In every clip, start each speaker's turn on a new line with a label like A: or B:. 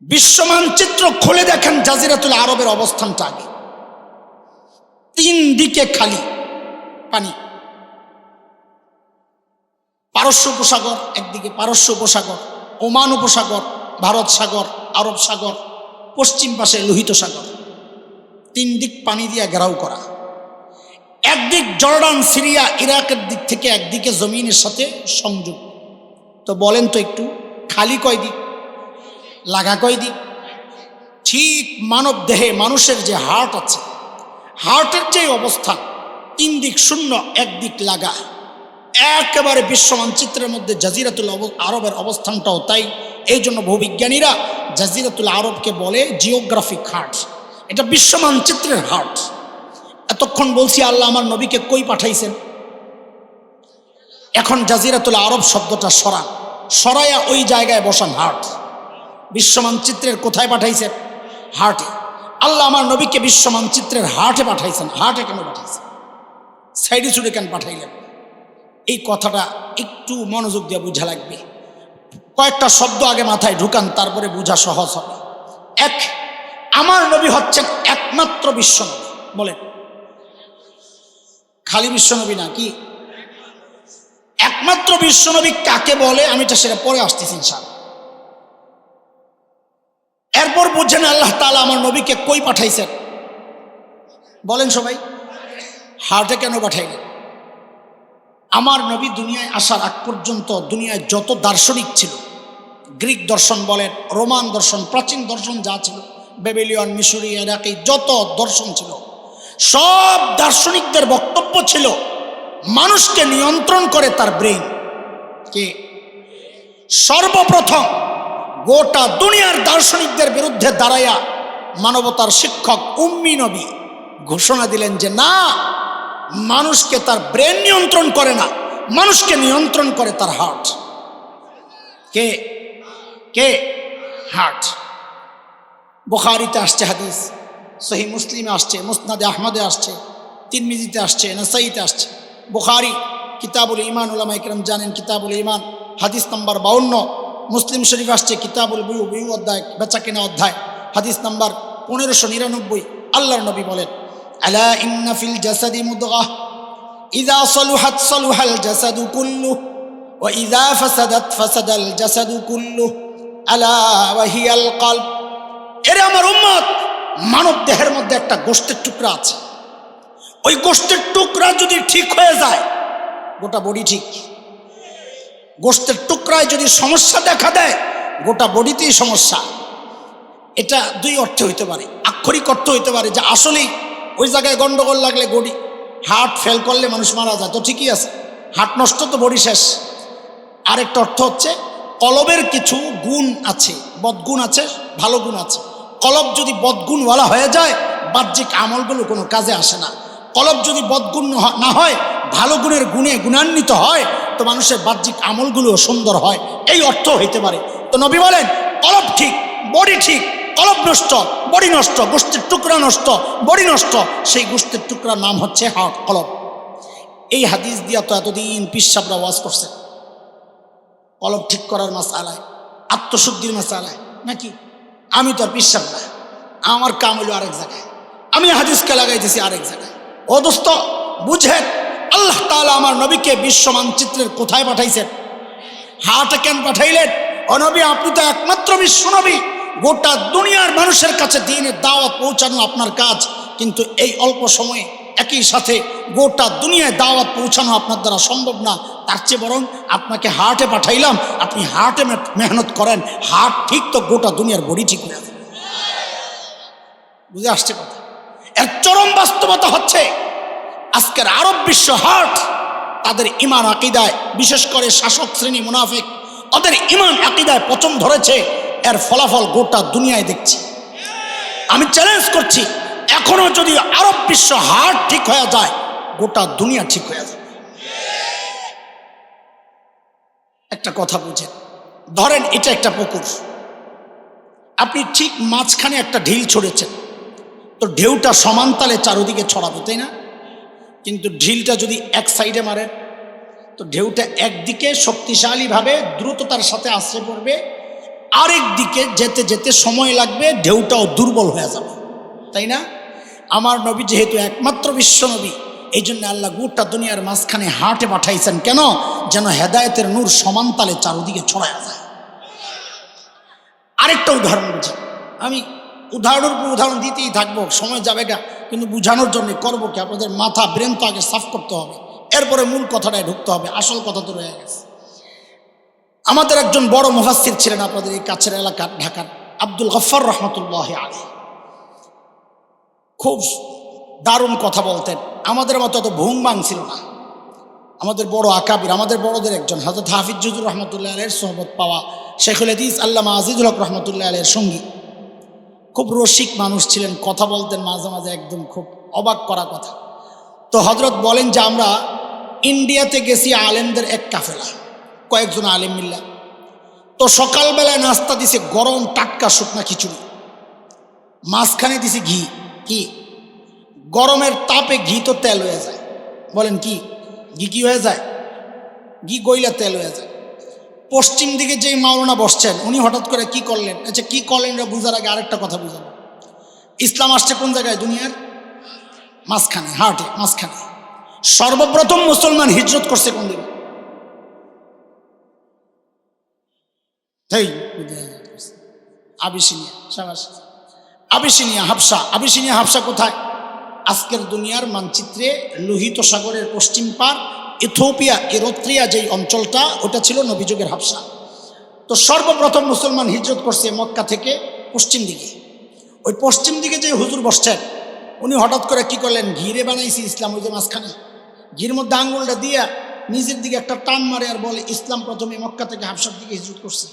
A: বিশ্ব মানচিত্র খুলে দেখেন জাজিরাতুল আরবের অবস্থানটা আগে। 3 দিকে খালি পানি, পারস্য উপসাগর একদিকে, পারস্য উপসাগর, ওমান উপসাগর, ভারত সাগর, আরব সাগর, পশ্চিম পাশে লোহিত সাগর। 3 দিক পানি দিয়ে ঘেরাও করা। একদিক জর্ডান, সিরিয়া, ইরাকের দিক থেকে একদিকে জমিনের সাথে সংযোগ। তো বলেন তো একটু, খালি কয় দিক, লাগা কয় দিক? ঠিক মানব দেহে মানুষের যে হার্ট আছে, হার্টের যে অবস্থান, 3 দিক শূন্য, একদিক লাগা। একেবারে বিশ্ব মানচিত্রের মধ্যে জাজিরাতুল আরবের অবস্থানটাও তাই। এই জন্য ভূবিজ্ঞানীরা জাজিরাতুল আরবকে বলে জিওগ্রাফিক হার্ট। এটা বিশ্ব মানচিত্রের হার্ট। এতক্ষণ বলছি আল্লাহ আমার নবীকে কই পাঠাইছেন, এখন জাজিরাতুল আরব শব্দটা সরায়া ওই জায়গায় বসান হার্ট। বিশ্ব মানচিত্রের কোথায় পাঠাইছেন? হার্টে। আল্লাহ আমার নবীকে বিশ্ব মানচিত্রের হার্টে পাঠাইছেন। হার্টে কেন পাঠাইছেন? সাইডে চুড়ে কেন পাঠাইলেন? এই কথাটা একটু মনোযোগ দিয়ে বোঝা লাগবে। কয়েকটা শব্দ আগে মাথায় ঢুকান, তারপরে বোঝা সহজ হবে। এক, আমার নবী হচ্ছেন একমাত্র বিশ্বনবী। বলেন, খালি বিশ্বনবী না, কি একমাত্র বিশ্বনবী কাকে বলে? আমি তো সেটা পরে আসতেছি ইনশাআল্লাহ। এরপর বুঝছেন আল্লাহ তাআলা আমার নবীকে কই পাঠাইছেন? বলেন সবাই, হার্টে কেন পাঠাইলেন? আমার নবী দুনিয়ায় আসার আগ পর্যন্ত দুনিয়ায় যত দার্শনিক ছিল, গ্রিক দর্শন বলেন, রোমান দর্শন, প্রাচীন দর্শন যা ছিল, বেবিলিয়ন, মিশরি, ইরাকি যত দর্শন ছিল, সব দার্শনিকদের বক্তব্য ছিল মানুষকে নিয়ন্ত্রণ করে তার ব্রেইন। কে? সর্বপ্রথম গোটা দুনিয়ার দার্শনিকদের বিরুদ্ধে দাঁড়াইয়া মানবতার শিক্ষক উম্মি নবী ঘোষণা দিলেন যে না, মানুষকে তার ব্রেন নিয়ন্ত্রণ করে না, মানুষকে নিয়ন্ত্রণ করে তার হার্ট। কে? কে? হার্ট। বুখারীতে আসছে হাদিস, সহিহ মুসলিমে আসছে, মুসনাদে আহমদে আসছে, তিরমিজিতে আসছে, নাসাইতে আসছে। বুখারী কিতাবুল ঈমান, উলামায়ে কেরাম জানেন কিতাবুল ঈমান হাদিস নাম্বার 52। মুসলিম শরীফ আসছে কিতাবুল বুয়ু, বুয়ু অধ্যায়, বেচা কেনা অধ্যায়, হাদিস নাম্বার 1599। আল্লাহর নবী বলেন, আলা ইন্না ফিল জাসাদি মুদগাহ ইযা সালুহাত সালুহাল জাসাদু কুল্লু ওয়া ইযা ফাসাদাত ফাসাদাল জাসাদু কুল্লু আলা ওয়া হিয়াল কলব। এরে আমার উম্মত, মানব দেহের মধ্যে একটা গোশতের টুকরা আছে। ওই গোশতের টুকরা যদি ঠিক হয়ে যায়, গোটা বডি ঠিক। গোশতের টুকরায় যদি সমস্যা দেখা দেয়, গোটা বডিতেই সমস্যা। এটা 2 অর্থে হইতে পারে। আক্ষরিক অর্থ হইতে পারে যে আসলেই ওই জায়গায় গন্ডগোল লাগলে বডি, হার্ট ফেল করলে মানুষ মারা যায়, তো ঠিকই আছে, হার্ট নষ্ট তো বডি শেষ। আরেকটা অর্থ হচ্ছে কলবের কিছু গুণ আছে, বদগুণ আছে, ভালো গুণ আছে। কলব যদি বদগুণওয়ালা হয়ে যায়, বাহ্যিক আমলগুলো কোনো কাজে আসে না। কলব যদি বদগুণ না হয়, ভালো গুণের গুণে গুণান্বিত হয়, তো মানুষের বাহ্যিক আমলগুলো সুন্দর হয়। এই অর্থ হইতে পারে। তো নবী বলেন, কলব ঠিক, বডি ঠিক, কলব নষ্ট, বডি নষ্ট, গোশতের টুকরা নষ্ট, বডি নষ্ট, সেই গোশতের টুকরার নাম হচ্ছে হার্ট, কলব। এই হাদিস দিয়া তো এতদিন পিসাবরা ওয়াজ করছে কলব ঠিক করার মাসআলায়, আত্মশুদ্ধির মাসআলায়, নাকি? আমি তো আর পিসাব না, আমার কাম হইল আরেক জায়গায়, আমি হাদিসকে লাগাইতেছি আরেক জায়গায়। ও দোস্ত, বুঝেন, আল্লাহ তাআলা আমার নবীকে বিশ্ব মানচিত্রের কোথায় পাঠাইছেন? হার্টে কেন পাঠাইলেন? ও নবী, আপনি তো একমাত্র বিশ্ব নবী, গোটা দুনিয়ার মানুষের কাছে দ্বীনের দাওয়াত পৌঁছানো আপনার কাজ। কিন্তু এই অল্প সময়ে একই সাথে গোটা দুনিয়ায় দাওয়াত পৌঁছানো আপনার দ্বারা সম্ভব না। তার চেয়ে বরং আপনাকে হার্টে পাঠাইলাম, আপনি হার্টে মেহনত করেন। হার্ট ঠিক তো গোটা দুনিয়ার বডি ঠিক হয়ে যাবে। বুঝে আসছে কথা? এর চরম বাস্তবতা হচ্ছে আজকের আরব বিশ্ব হার্ট, তাদের ইমান আকীদায়, বিশেষ করে শাসক শ্রেণী মুনাফিক, ওদের ইমান আকীদায় পচন ধরেছে। এর ফলাফল গোটা দুনিয়ায় দেখছি। আমি চ্যালেঞ্জ করছি, এখনো যদি আরব বিশ্ব হার্ট ঠিক হয়ে যায়, গোটা দুনিয়া ঠিক হয়ে যাবে। একটা কথা বুঝেন, ধরেন এটা একটা পুকুর, আপনি ঠিক মাঝখানে একটা ঢিল ছড়েছেন, তো ঢেউটা সমানতালে চারদিকে ছড়াবে, তাই না? কিন্তু ঢিলটা যদি এক সাইডে মারেন, তো ঢেউটা একদিকে শক্তিশালীভাবে দ্রুততার সাথে আশ্রে পড়বে, আরেক দিকে যেতে যেতে সময় লাগবে, ঢেউটাও দুর্বল হয়ে যাবে, তাই না? আমার নবী যেহেতু একমাত্র বিশ্ব নবী, এই জন্য আল্লাহ গোটা দুনিয়ার মাঝখানে হাটে পাঠাইছেন। কেন? যেন হেদায়েতের নূর সমানতালে চারদিকে ছড়ায় যায়। আরেকটা উদাহরণ বুঝি, আমি উদাহরণের উপর উদাহরণ দিতেই থাকবো, সময় যাবে গা, কিন্তু বুঝানোর জন্য করবো কি, আপনাদের মাথা ব্রেন তো আগে সাফ করতে হবে, এরপরে মূল কথাটায় ঢুকতে হবে। আসল কথা তো রয়ে গেছে। আমাদের একজন বড় মুফাসসির ছিলেন আপনাদের এই কাছের এলাকার ঢাকার, আব্দুল গফফার রহমতুল্লাহ আলাইহি। খুব দারুণ কথা বলতেন, আমাদের মতো এত ভুংবাং ছিল না। আমাদের বড় আকাবির, আমাদের বড়দের একজন হযরত হাফিজ জুজুর রহমতুল্লাহ আলাইহির সোহবত পাওয়া শেখুল হাদিস আল্লামা আজিজুল হক রহমতুল্লাহ আলাইহির সঙ্গী। খুব রসিক মানুষ ছিলেন, কথা বলতেন মাঝে মাঝে একদম খুব অবাক করা কথা। তো হযরত বলেন যে আমরা ইন্ডিয়াতে গেছি আলেমদের এক কাফেলা, কয়েকজন আলেম মিল্লা। তো সকালবেলায় নাস্তা দিছে গরম টাটকা শুকনা খিচুড়ি, মাঝখানে দিছে ঘি। কি গরমের তাপে ঘি তো তেল হয়ে যায়, বলেন কি ঘি কি হয়ে যায়? ঘি গইলা তেল হয়ে যায়। পশ্চিম দিকে যেই মাওলানা বসছেন উনি হঠাৎ করে কি করলেন, আচ্ছা কি করলেন এটা বুঝার আগে আরেকটা কথা বুঝাবো। ইসলাম আসছে কোন জায়গায়? দুনিয়ার মাঝখানে, হার্টে মাঝখানে। সর্বপ্রথম মুসলমান হিজরত করছে কোন দিকে? আবিসিনিয়া। সাবাস। আবিসিনিয়া হাবশা। আবিসিনিয়া হাবশা কোথায়? আজকের দুনিয়ার মানচিত্রে লোহিত সাগরের পশ্চিম পার ইথিওপিয়া, এরিত্রিয়া যেই অঞ্চলটা, ওটা ছিল নবীযুগের হাবশা। তো সর্বপ্রথম মুসলমান হিজরত করছে মক্কা থেকে পশ্চিম দিকে। ওই পশ্চিম দিকে যে হুজুর বসছেন উনি হঠাৎ করে কি করলেন, ঘিরে বানাইছি ইসলাম, ওই যে মাঝখানে ঘির মধ্যে আঙ্গুলটা দিয়া নিজের দিকে একটা টান মারে আর বলে ইসলাম প্রথমে মক্কা থেকে হাবশার দিকে হিজরত করছে।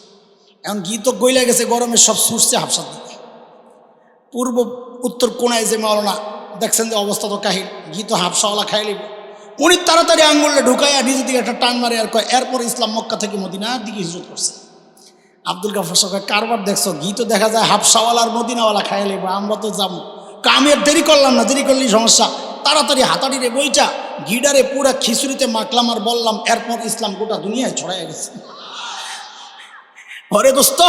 A: এখন ঘি তো গইলা গেছে, গরমে সব ছুটছে হাবশার দিকে। পূর্ব উত্তর কোনায় যে মাওলানা দেখছেন যে অবস্থা তো কাহিল, ঘি তো হাবশাওয়ালা খাই লিব। উনি তাড়াতাড়ি আঙ্গুলটা ঢুকাইয়া নিজের দিকে একটা টান মারে আর কয় এরপর ইসলাম মক্কা থেকে মদিনার দিকে হিজরত করছে। আব্দুল গাফফার সাহেব কারবার দেখছো, ঘি তো দেখা যায় হাবশাওয়ালার মদিনাওয়ালা খাই লিব, আমরা তো যাবো। আমি আর দেরি করলাম না, দেরি করলেই সমস্যা। তাড়াতাড়ি হাতাড়িরে বইটা ঘিডারে পুরা খিচুড়িতে মাখলাম আর বললাম এরপর ইসলাম গোটা দুনিয়ায় ছড়াই গেছে। হরে দোস্ত,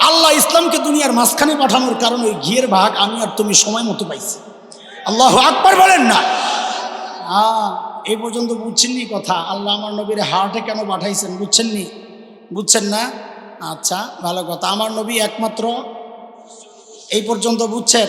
A: আল্লাহ ইসলামকে দুনিয়ার মাঝখানে পাঠানোর কারণে ওই ঘিয়ের ভাগ আমি আর তুমি সময় মতো পাইছি। আল্লাহু আকবার বলেন না? এই পর্যন্ত বুঝছেননি কথা? আল্লাহ আমার নবীর হার্টে কেন পাঠাইছেন বুঝছেননি? বুঝছেন না? আচ্ছা ভালো কথা। আমার নবী একমাত্র, এই পর্যন্ত বুঝছেন?